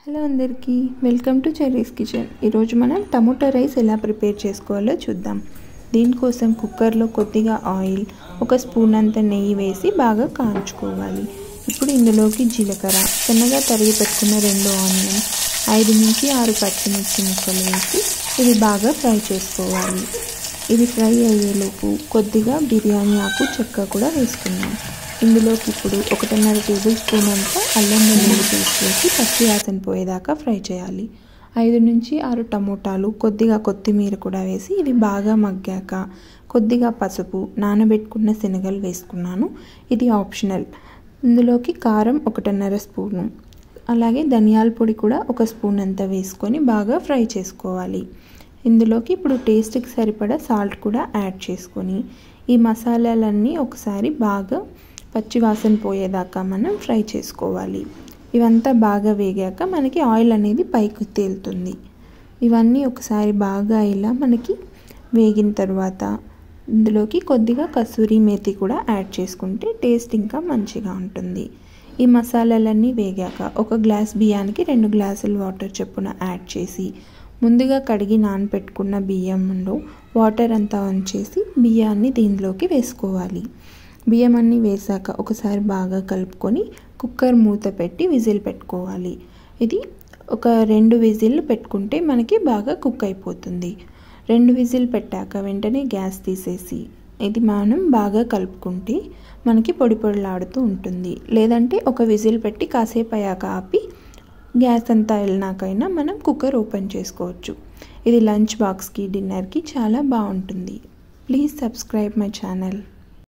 Hello అందరికీ welcome to cherries kitchen. ఈరోజు మనం టమోటా రైస్ ఎలా ప్రిపేర్ చేసుకోవాలో చూద్దాం. దీనికోసం కుక్కర్లో కొద్దిగా ఆయిల్, ఒక స్పూన్ అంత నెయ్యి వేసి బాగా కాంచుకోవాలి. ఇప్పుడు ఇందులోకి జీలకర్ర, సన్నగా తరిగి పెట్టుకున్న 2 ఆనియన్స్, 5 నుంచి 6 పచ్చిమిర్చి ముక్కలు వేసి ఇవి బాగా ఫ్రై చేసుకోవాలి. ఇది ఫ్రై అయ్యేలోపు కొద్దిగా బిర్యానీ ఆకు, చెక్క కూడా వేసుకున్నాం. ఇందులోకి ఇప్పుడు 1.5 టేబుల్ స్పూన్ అంతా అల్లం వెల్లుల్లి పేస్ట్ వేసి పచ్చి వాసన పోయేదాకా ఫ్రై చేయాలి. 5 నుంచి 6 టమోటాలు, కొద్దిగా కొత్తిమీర కూడా వేసి ఇవి బాగా మగ్గాక కొద్దిగా పసుపు, నానబెట్టుకున్న శనగలు వేసుకున్నాను. ఇది ఆప్షనల్. ఇందులోకి కారం 1.5 స్పూను, అలాగే ధనియాల పొడి కూడా 1 స్పూన్ అంతా వేసుకొని బాగా ఫ్రై చేసుకోవాలి. ఇందులోకి ఇప్పుడు టేస్ట్కి సరిపడా సాల్ట్ కూడా యాడ్ చేసుకొని ఈ మసాలాలన్నీ ఒకసారి బాగా పచ్చి వాసన పోయేదాకా మనం ఫ్రై చేసుకోవాలి. ఇవంతా బాగా వేగాక మనకి ఆయిల్ అనేది పైకి తేలుతుంది. ఇవన్నీ ఒకసారి బాగా ఇలా మనకి వేగిన తర్వాత ఇందులోకి కొద్దిగా కసూరి మేతి కూడా యాడ్ చేసుకుంటే టేస్ట్ ఇంకా మంచిగా ఉంటుంది. ఈ మసాలాలన్నీ వేగాక 1 గ్లాస్ బియ్యానికి 2 గ్లాసులు వాటర్ చొప్పున యాడ్ చేసి ముందుగా కడిగి నానబెట్టుకున్న బియ్యంలో వాటర్ అంతా వంచేసి బియ్యాన్ని దీనిలోకి వేసుకోవాలి. బియ్యం అన్నీ వేసాక ఒకసారి బాగా కలుపుకొని కుక్కర్ మూత పెట్టి విజిల్ పెట్టుకోవాలి. ఇది ఒక 2 విజిల్ పెట్టుకుంటే మనకి బాగా కుక్ అయిపోతుంది. 2 విజిల్ పెట్టాక వెంటనే గ్యాస్ తీసేసి ఇది మనం బాగా కలుపుకుంటే మనకి పొడి పొడిలాడుతూ ఉంటుంది. లేదంటే 1 విజిల్ పెట్టి కాసేపు అయ్యాక ఆపి గ్యాస్ అంతా వెళ్ళినాకైనా మనం కుక్కర్ ఓపెన్ చేసుకోవచ్చు. ఇది లంచ్ బాక్స్కి, డిన్నర్కి చాలా బాగుంటుంది. Please subscribe my channel.